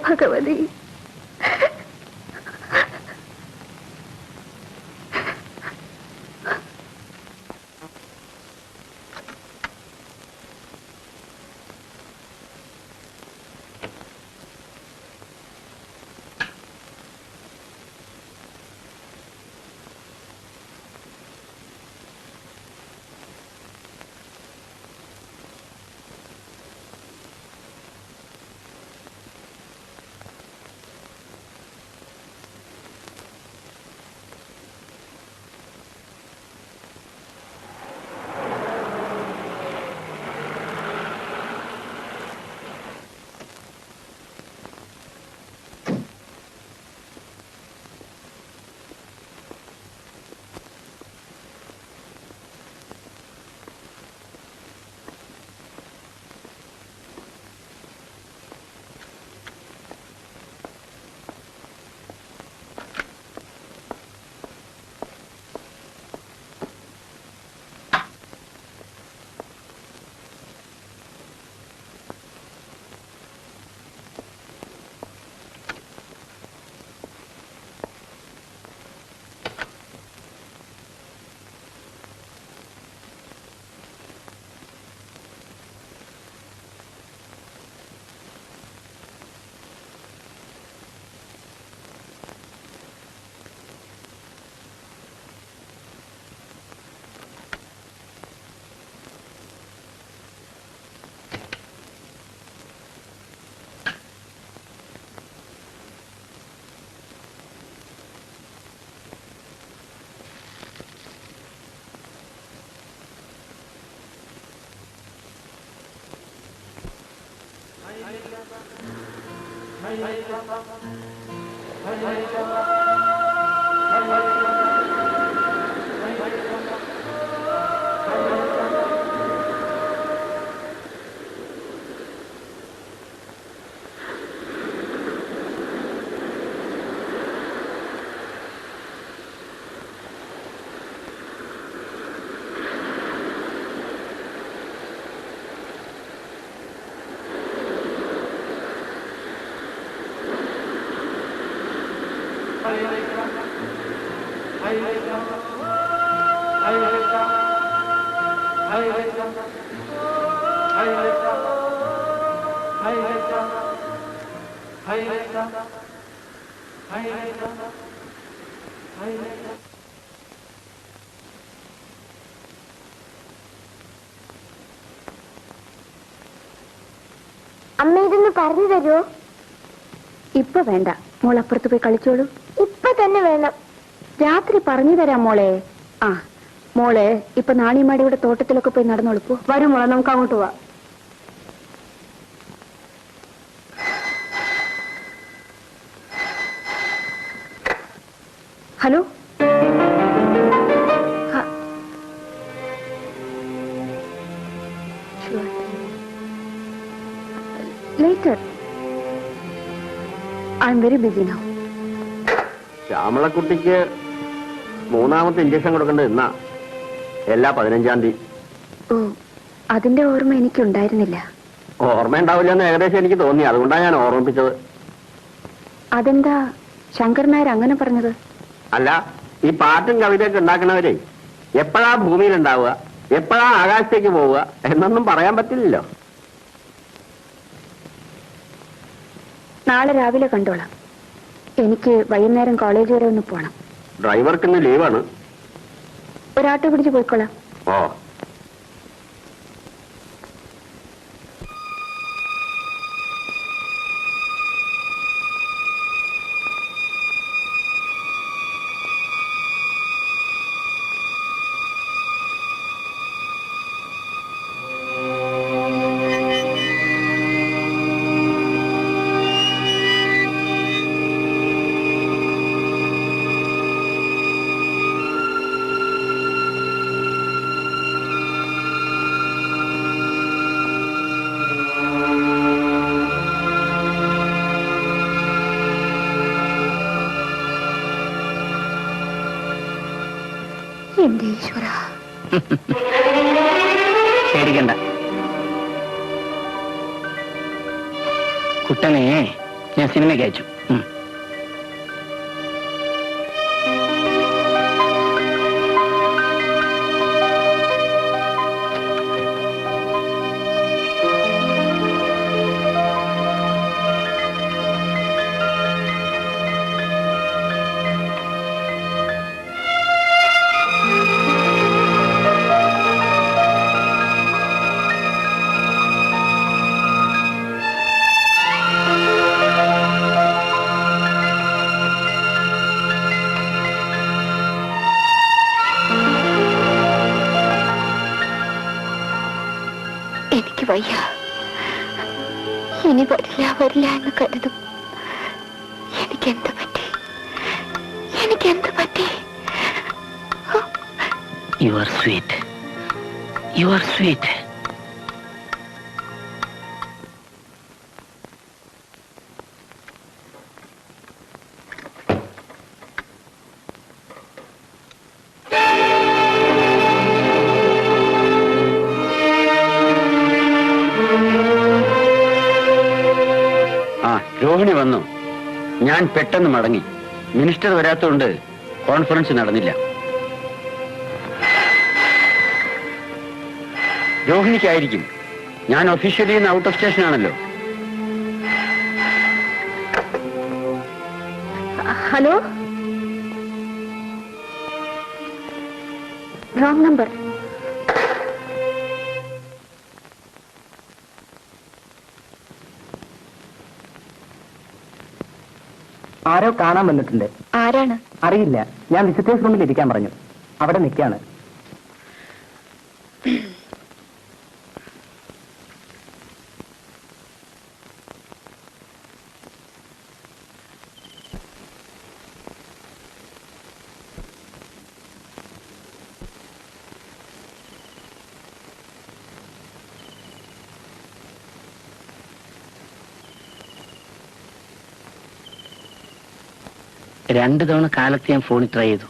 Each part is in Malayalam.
ഭഗവതി. അമ്മ ഇതൊന്ന് പറഞ്ഞു തരുമോ? ഇപ്പൊ വേണ്ട, മോൾ അപ്പുറത്ത് പോയി കളിച്ചോളൂ. ഇപ്പൊ തന്നെ വേണം. രാത്രി പറഞ്ഞു തരാം മോളെ. ആ മോളെ, ഇപ്പൊ നാണിമാടിയുടെ തോട്ടത്തിലൊക്കെ പോയി നടന്നോളൂ. വരും മോളെ, നമുക്ക് അങ്ങോട്ട് പോവാം. Hello, later. I'm very busy now. ശ്യാമളക്കുട്ടിക്ക് മൂന്നാമത്തെ ഇഞ്ചക്ഷൻ കൊടുക്കേണ്ടത് എന്നാ? എല്ലാ 15-ാം തീയതി. ഓ, അതിന്റെ ഓർമ്മ എനിക്കുണ്ടായിരുന്നില്ല. ഓർമ്മയുണ്ടാവില്ല എന്ന് ഏകദേശം എനിക്ക് തോന്നി, അതുകൊണ്ടാണ് ഞാൻ ഓർമ്മിപ്പിച്ചത്. അതെന്താ ശങ്കർ നായർ അങ്ങനെ പറഞ്ഞത്? അല്ല, ഈ പാട്ടും കവിതയൊക്കെ ഉണ്ടാക്കണവരെ എപ്പോഴാ ഭൂമിയിൽ ഉണ്ടാവുക, എപ്പോഴാ ആകാശത്തേക്ക് പോവുക എന്നൊന്നും പറയാൻ പറ്റില്ലല്ലോ. നാളെ രാവിലെ കണ്ടോളാം. എനിക്ക് വൈകുന്നേരം കോളേജ് വരെ ഒന്ന് പോണം. ഡ്രൈവർക്ക് ഇന്ന് ലീവാണ്. ഒരാട്ടോ പിടിച്ച് പോയിക്കോളാം. ഓ, എന്റെ ഈശ്വര. പേടിക്കണ്ട കുട്ടനെ, ഞാൻ സിനിമയ്ക്ക് അയച്ചു. എനിക്ക് വയ്യ. ഇനി വരില്ല വരില്ല എന്ന് കരുതും. എനിക്കെന്ത് പറ്റി? എനിക്കെന്ത് പറ്റി? You are sweet. You are sweet. Rohini വന്നു. ഞാൻ പെട്ടെന്ന് മടങ്ങി. മിനിസ്റ്റർ വരാത്തതുകൊണ്ട് കോൺഫറൻസ് നടന്നില്ല. രോഹിണിക്കായിരിക്കും. ഞാൻ ഒഫീഷ്യലി ഇന്ന് ഔട്ട് ഓഫ് സ്റ്റേഷൻ ആണല്ലോ. Hello, wrong number. ആരോ കാണാൻ വന്നിട്ടുണ്ട്. ആരാണ്? അറിയില്ല. ഞാൻ വിസിറ്റേഴ്സ് റൂമിൽ ഇരിക്കാൻ പറഞ്ഞു. അവിടെ നിൽക്കാണ്. രണ്ടു തവണ കാലത്ത് ഞാൻ ഫോണിൽ ട്രൈ ചെയ്തു.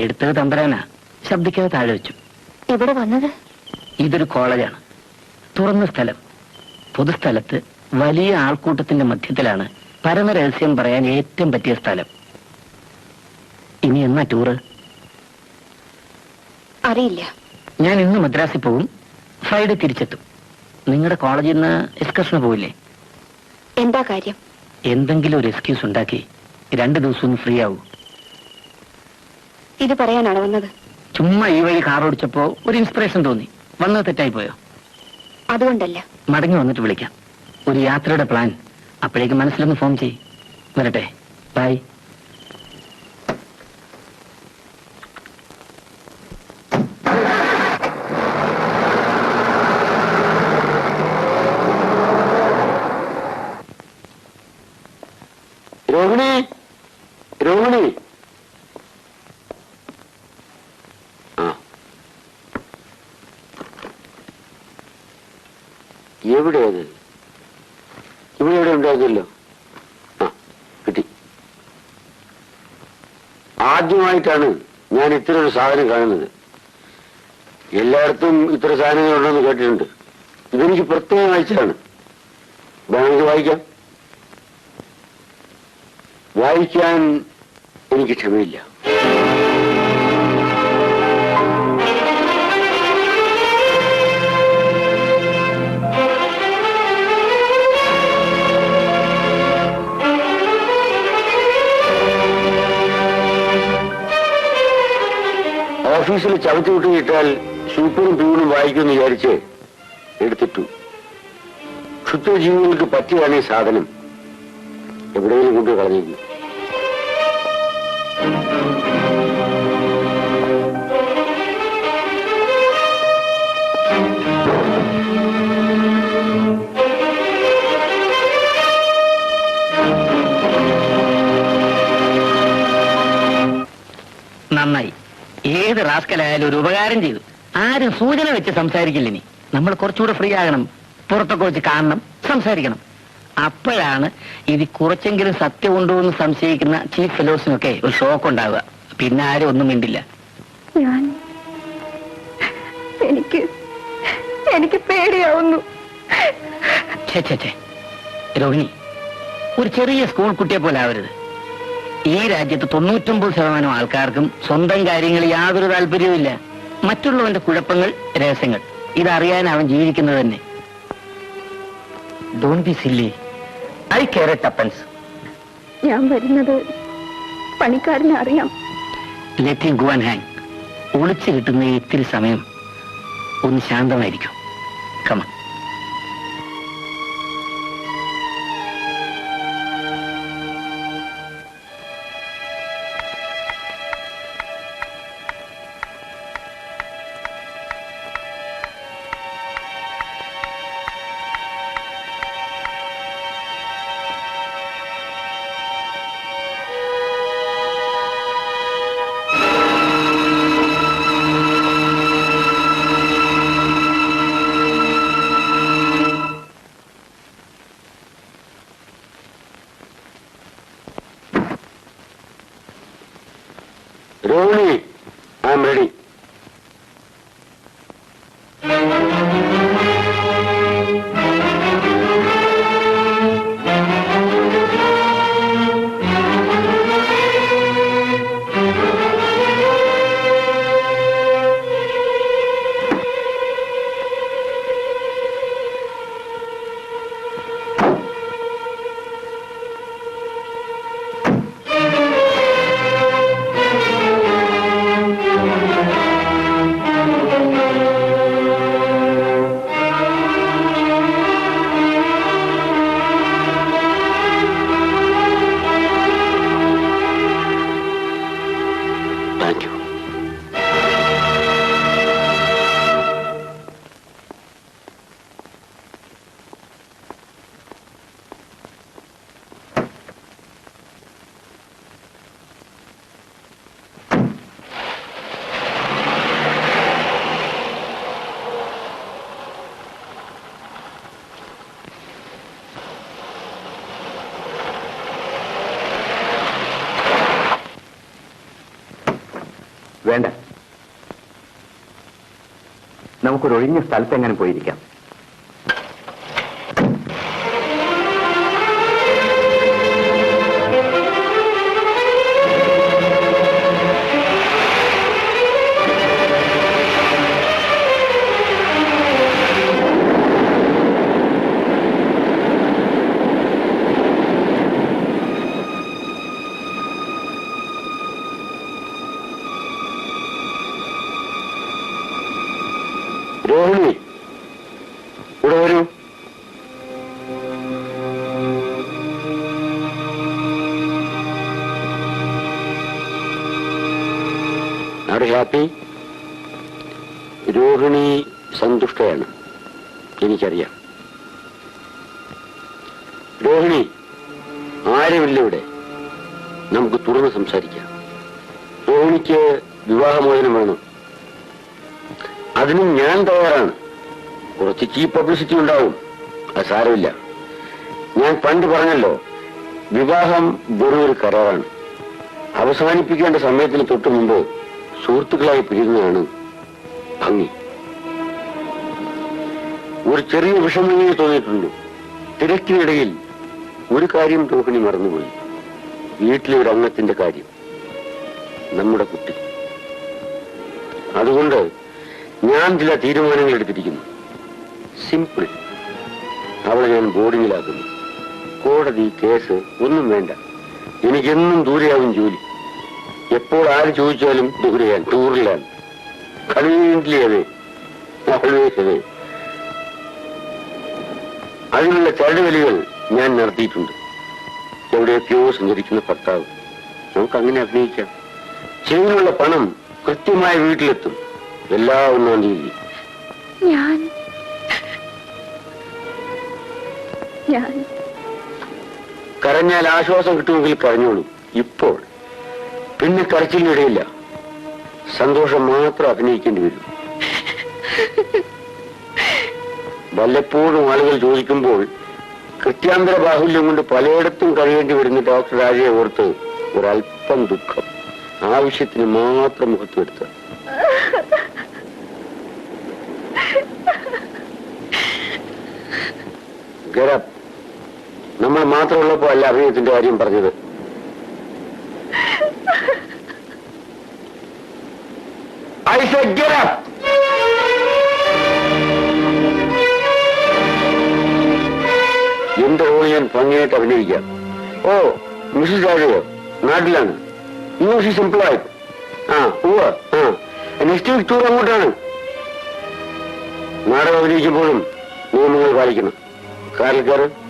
എടുത്തത് തമ്പരാനാ. ശബ്ദിക്കാതെ താഴെ വെച്ചു. എവിടെ വന്നത്? ഇതൊരു കോളേജാണ്. തുറന്ന സ്ഥലം. പൊതുസ്ഥലത്ത് വലിയ ആൾക്കൂട്ടത്തിന്റെ മധ്യത്തിലാണ് പരമരഹസ്യം പറയാൻ ഏറ്റവും പറ്റിയ സ്ഥലം. ഇനി എന്നാ ടൂറ്? അറിയില്ല. ഞാൻ ഇന്ന് മദ്രാസിൽ പോകും. ഫ്രൈഡേ തിരിച്ചെത്തും. നിങ്ങളുടെ കോളേജിൽ നിന്ന് എക്സ്കർഷന് പോവില്ലേ? എന്താ കാര്യം? എന്തെങ്കിലും ഒരു എക്സ്ക്യൂസ് ഉണ്ടാക്കി 2 ദിവസം ഫ്രീ ആവൂ. ഇത് പറയാനാണ് വന്നത്? ചുമ്മാ ഈ വഴി കാർ ഓടിച്ചപ്പോ ഒരു ഇൻസ്പിറേഷൻ തോന്നി. വന്നത് തെറ്റായി പോയോ? അതുകൊണ്ടല്ല. മടങ്ങി വന്നിട്ട് വിളിക്കാം. ഒരു യാത്രയുടെ പ്ലാൻ. അപ്പോഴേക്കും മനസ്സിലൊന്ന് ഫോൺ ചെയ്യ്. വരട്ടെ. ബൈ. രോഹിണി, രോഹിണി. ആ, എവിടെയത്? ഇവിടെ എവിടെ ഉണ്ടായിരുന്നല്ലോ. ആ, കിട്ടി. ആദ്യമായിട്ടാണ് ഞാൻ ഇത്ര ഒരു സാധനം കാണുന്നത്. എല്ലായിടത്തും ഇത്ര സാധനങ്ങൾ ഉണ്ടെന്ന് കേട്ടിട്ടുണ്ട്. ഇതെനിക്ക് പ്രത്യേകം അയച്ചതാണ്. വേണമെങ്കിൽ വായിക്കാം. വായിക്കാൻ എനിക്ക് ക്ഷമയില്ല. ഓഫീസിൽ ചവിട്ടി വിട്ടിട്ടാൽ സൂപ്പറും പ്യൂണും വായിക്കുമെന്ന് വിചാരിച്ച് എടുത്തിട്ടു. ക്ഷുദ്രജീവികൾക്ക് പറ്റിയാണ് ഈ സാധനം. എവിടെയെങ്കിലും കൊണ്ട് കളഞ്ഞിരിക്കും. നന്നായി. ഏത് റാസ്കലായാലും ഒരു ഉപകാരം ചെയ്തു. ആരും സൂചന വെച്ച് സംസാരിക്കില്ല. ഇനി നമ്മൾ കുറച്ചുകൂടെ ഫ്രീ ആകണം. പുറത്തൊക്കെ വെച്ച് കാണണം, സംസാരിക്കണം. അപ്പോഴാണ് ഇത് കുറച്ചെങ്കിലും സത്യമുണ്ടോ എന്ന് സംശയിക്കുന്ന ചീഫ് ഫെലോസിനൊക്കെ ഒരു ഷോക്ക് ഉണ്ടാവുക. പിന്നെ ആരും ഒന്നും മിണ്ടില്ല. എനിക്ക് പേടിയാവുന്നു. രോഹിണി, ഒരു ചെറിയ സ്കൂൾ കുട്ടിയെ പോലെ ആവരുത്. ഈ രാജ്യത്ത് 99% ആൾക്കാർക്കും സ്വന്തം കാര്യങ്ങളിൽ യാതൊരു താല്പര്യവുമില്ല. മറ്റുള്ളവന്റെ കുഴപ്പങ്ങൾ, രഹസ്യങ്ങൾ ഇതറിയാൻ അവൻ ജീവിക്കുന്നത് തന്നെ. Don't be silly. I care a tuppence. ഞാൻ വരുന്നത് പണിക്കാരനെ അറിയാം. Let him go and hang. ഒളിച്ചു കിട്ടുന്ന ഇത്തിരി സമയം ഒന്ന് ശാന്തമായിരിക്കും. കമ. Rohini, I am ready. Thank you. വേണ്ട, നമുക്കൊരു ഒഴിഞ്ഞ സ്ഥലത്ത് എങ്ങനെ പോയിരിക്കാം. രോഹിണി, ഇവിടെ വരൂ. Are happy? രോഹിണി സന്തുഷ്ടയാണ്, എനിക്കറിയാം. രോഹിണി, ആരുമില്ല ഇവിടെ, നമുക്ക് തുറന്ന് സംസാരിക്കാം. രോഹിണിക്ക് വിവാഹമോചനം വേണം. അതിനും ഞാൻ തയ്യാറാണ്. കുറച്ച് ചീപ്പ് പബ്ലിസിറ്റി ഉണ്ടാവും, അത് സാരമില്ല. ഞാൻ പണ്ട് പറഞ്ഞല്ലോ, വിവാഹം വെറും ഒരു കരാറാണ്. അവസാനിപ്പിക്കേണ്ട സമയത്തിന് തൊട്ടു മുമ്പ് സുഹൃത്തുക്കളായി പിരിയുന്നതാണ് ഭംഗി. ഒരു ചെറിയ വിഷമങ്ങൾ തോന്നിയിട്ടുണ്ട്. തിരക്കിനിടയിൽ ഒരു കാര്യം രോഹിണി മറന്നുപോയി. വീട്ടിലെ ഒരു അംഗത്തിന്റെ കാര്യം, നമ്മുടെ കുട്ടി. അതുകൊണ്ട് ഞാൻ ചില തീരുമാനങ്ങൾ എടുത്തിരിക്കുന്നു. സിമ്പിൾ. അവളെ ഞാൻ ബോർഡിങ്ങിലാക്കുന്നു. കോടതി, കേസ് ഒന്നും വേണ്ട. എനിക്കെന്നും ദൂരെയാവും ജോലി. എപ്പോൾ ആര് ചോദിച്ചാലും ദൂരെയാണ്, ടൂറിലാണ്. കൺവീനിയന്റ്ലി അതെ, ഓൾവേസ് അതെ. അതിനുള്ള ചരടുവലികൾ ഞാൻ നടത്തിയിട്ടുണ്ട്. എവിടെയൊക്കെയോ സഞ്ചരിക്കുന്ന ഭർത്താവ്. നമുക്കങ്ങനെ അഭിനയിക്കാം. ചെലവിനുള്ള പണം കൃത്യമായ വീട്ടിലെത്തും. എല്ലാ 1-ാം തീയതി. കരഞ്ഞാൽ ആശ്വാസം കിട്ടുമെങ്കിൽ കരഞ്ഞോളൂ. ഇപ്പോൾ പിന്നെ കരച്ചിലിനിടയില്ല. സന്തോഷം മാത്രം അഭിനയിക്കേണ്ടി വരും. വല്ലപ്പോഴും ആളുകൾ ചോദിക്കുമ്പോൾ കൃത്യാന്തര ബാഹുല്യം കൊണ്ട് പലയിടത്തും കഴിയേണ്ടി വരുന്ന ഡോക്ടർ രാജയെ ഓർത്ത് ഒരല്പം ദുഃഖം. ആവശ്യത്തിന് മാത്രം മുഖത്ത് വരുത്തുക. Get up. നമ്മൾ മാത്രമുള്ളപ്പോ അല്ല അഭിനയത്തിന്റെ കാര്യം പറഞ്ഞത്. I said get up. എന്റെ റോൾ ഞാൻ ഭംഗിയായിട്ട് അഭിനയിക്കാം. ഓ, മിസ്സസ് രാജയോ നാട്ടിലാണ്. Use employ. ആ ഉവ്വ്. നെക്സ്റ്റ് വീക്ക് ടൂർ അങ്ങോട്ടാണ്. നാടകം അഭിനയിക്കുമ്പോഴും നിയമങ്ങൾ പാലിക്കണം. കാറിൽ കയറ്.